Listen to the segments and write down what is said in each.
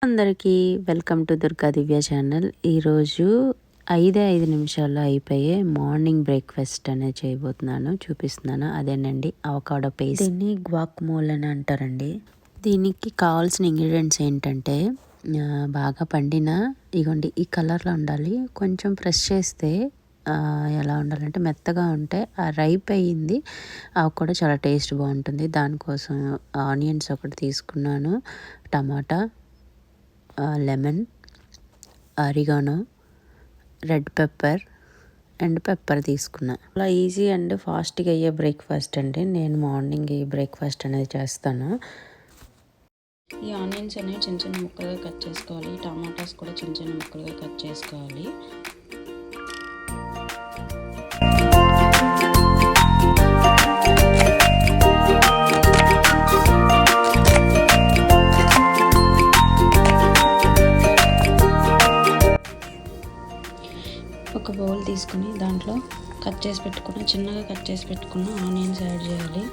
అందరికీ welcome to Durga Divya channel. ఈరోజు 5 నిమిషాల్లో అయిపోయే మార్నింగ్ బ్రేక్ఫాస్ట్ అనేది చేయబోతున్నాను, చూపిస్తున్నాను. అదేనండి అవకాడో పేస్ట్. దీన్ని గ్వాక్మోల్ అని అంటారండి. దీనికి కావాల్సిన ఇంగ్రీడియంట్స్ ఏంటంటే బాగా పండిన ఇగోండి ఈ కలర్లో ఉండాలి. కొంచెం ప్రెస్ చేస్తే ఎలా ఉండాలంటే మెత్తగా ఉంటే రైప్ అయ్యింది. అవి కూడా చాలా టేస్ట్ బాగుంటుంది. దానికోసం ఆనియన్స్ ఒకటి తీసుకున్నాను, tomato, lemon, oregano, red pepper and pepper తీసుకున్నా. అలా ఈజీ అండ్ ఫాస్ట్గా అయ్యే బ్రేక్ఫాస్ట్ అండి. నేను మార్నింగ్ ఈ బ్రేక్ఫాస్ట్ అనేది చేస్తాను. ఈ ఆనియన్స్ అనేవి చిన్న చిన్న ముక్కలుగా కట్ చేసుకోవాలి. టమాటాస్ కూడా చిన్న చిన్న ముక్కలుగా కట్ చేసుకోవాలి. ఒక బౌల్ తీసుకుని దాంట్లో చిన్నగా కట్ చేసి పెట్టుకున్న ఆనియన్స్ యాడ్ చేయాలి.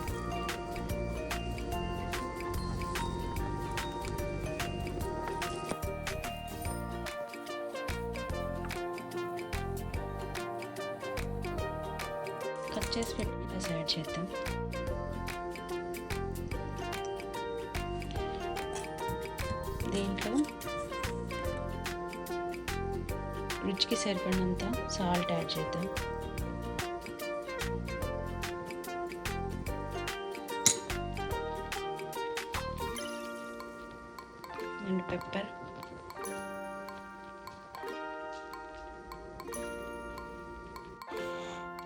కట్ చేసి పెట్టుకున్న యాడ్ చేద్దాం. దీంట్లో రుచికి సరిపడినంత సాల్ట్ యాడ్ చేద్దాం. And pepper.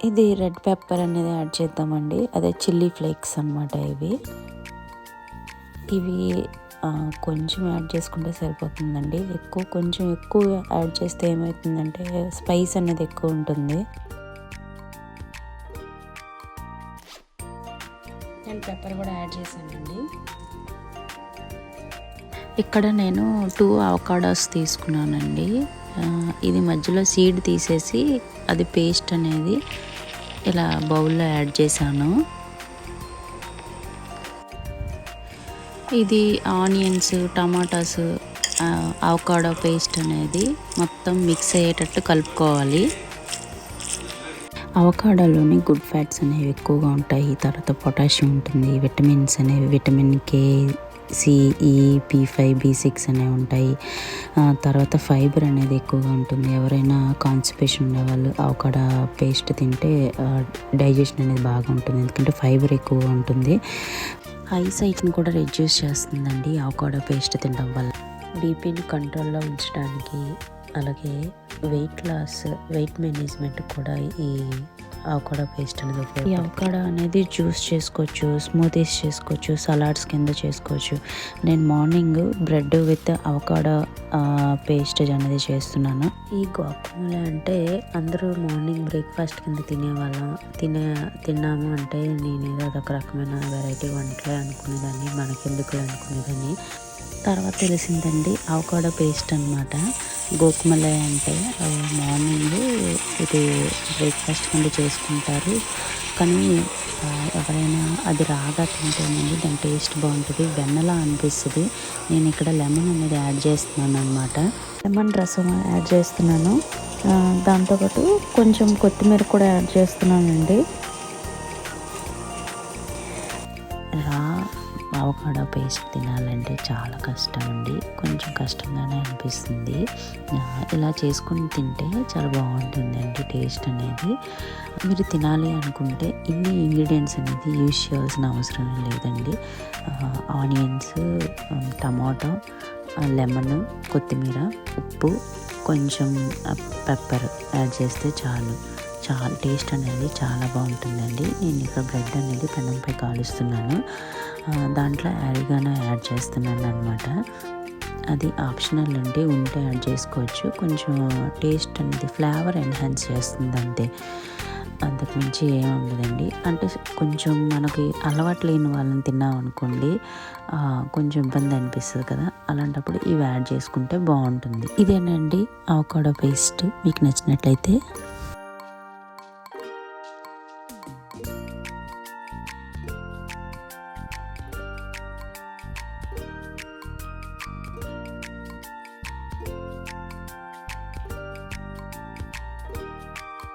ఇది రెడ్ పెప్పర్ అనేది యాడ్ చేద్దామండి. అదే చిల్లీ ఫ్లేక్స్ అన్నమాట. ఇవి కొంచెం యాడ్ చేసుకుంటే సరిపోతుందండి. కొంచెం ఎక్కువ యాడ్ చేస్తే ఏమవుతుందంటే స్పైస్ అనేది ఎక్కువ ఉంటుంది. నేను పెప్పర్ కూడా యాడ్ చేశానండి. ఇక్కడ నేను 2 అవకాడోస్ తీసుకున్నానండి. ఇది మధ్యలో సీడ్ తీసేసి అది పేస్ట్ అనేది ఇలా బౌల్లో యాడ్ చేశాను. ఇది ఆనియన్స్, టమాటాస్, అవకాడో పేస్ట్ అనేది మొత్తం మిక్స్ అయ్యేటట్టు కలుపుకోవాలి. అవకాడోలోని గుడ్ ఫ్యాట్స్ అనేవి ఎక్కువగా ఉంటాయి. తర్వాత పొటాషియం ఉంటుంది. విటమిన్స్ అనేవి విటమిన్ కే, సి, ఈ, B5, B6 అనేవి ఉంటాయి. తర్వాత ఫైబర్ అనేది ఎక్కువగా ఉంటుంది. ఎవరైనా కాన్స్టిపేషన్ ఉండేవాళ్ళు అవకాడో పేస్ట్ తింటే డైజెషన్ అనేది బాగా ఉంటుంది. ఎందుకంటే ఫైబర్ ఎక్కువగా ఉంటుంది. ఐసైట్ని కూడా రెడ్యూస్ చేస్తుందండి అవకాడో పేస్ట్ తినడం వల్ల. బీపీని కంట్రోల్లో ఉంచడానికి, అలాగే వెయిట్ మేనేజ్మెంట్ కూడా ఈ అవకాడో పేస్ట్ అనేది ఉపయోగపడుతుంది. ఈ అవకాడో అనేది జ్యూస్ చేసుకోవచ్చు, స్మూతీస్ చేసుకోవచ్చు, సలాడ్స్ కింద చేసుకోవచ్చు. నేను morning bread with avocado paste అనేది చేస్తున్నాను. ఈ గువాకమోలే అంటే అందరూ మార్నింగ్ బ్రేక్ఫాస్ట్ కింద తిన్నాము అంటే నేనేదో అదొక రకమైన వెరైటీ వంటలే అనుకునేదాన్ని, మనకెందుకు అనుకునేదాన్ని. తర్వాత తెలిసిందండి అవకాడో పేస్ట్ అన్నమాట. గువాకమోలే అంటే మార్నింగ్ ఇది బ్రేక్ఫాస్ట్ కింద చేసుకుంటారు. కానీ ఎవరైనా అది రాగా తింటేనండి దాని టేస్ట్ బాగుంటుంది, వెన్నలా అనిపిస్తుంది. నేను ఇక్కడ లెమన్ అనేది యాడ్ చేస్తున్నాను అన్నమాట. లెమన్ రసం యాడ్ చేస్తున్నాను. దాంతోపాటు కొంచెం కొత్తిమీర కూడా యాడ్ చేస్తున్నానండి. అవకాడో పేస్ట్ తినాలంటే చాలా కష్టం అండి, కొంచెం కష్టంగానే అనిపిస్తుంది. ఇలా చేసుకుని తింటే చాలా బాగుంటుందండి టేస్ట్ అనేది. మీరు తినాలి అనుకుంటే ఇన్ని ఇంగ్రీడియంట్స్ అనేది యూజ్ చేయాల్సిన అవసరం లేదండి. ఆనియన్స్, టమాటో, లెమన్, కొత్తిమీర, ఉప్పు, కొంచెం పెప్పర్ యాడ్ చేస్తే చాలా టేస్ట్ అనేది చాలా బాగుంటుందండి. నేను ఇక్కడ బ్రెడ్ అనేది పెనంపై కాలుస్తున్నాను. దాంట్లో ఆరిగానో యాడ్ చేస్తున్నాను అన్నమాట. అది ఆప్షనల్ ఉంటే యాడ్ చేసుకోవచ్చు. కొంచెం టేస్ట్ అనేది ఫ్లేవర్ ఎన్హాన్స్ చేస్తుంది అంతే, అంతకుమించి ఏమి ఉండదండి. అంటే కొంచెం మనకి అలవాటు లేని వాళ్ళని తిన్నాం అనుకోండి కొంచెం ఇబ్బంది అనిపిస్తుంది కదా, అలాంటప్పుడు ఇవి యాడ్ చేసుకుంటే బాగుంటుంది. ఇదేనండి అవకాడో పేస్ట్. మీకు నచ్చినట్లయితే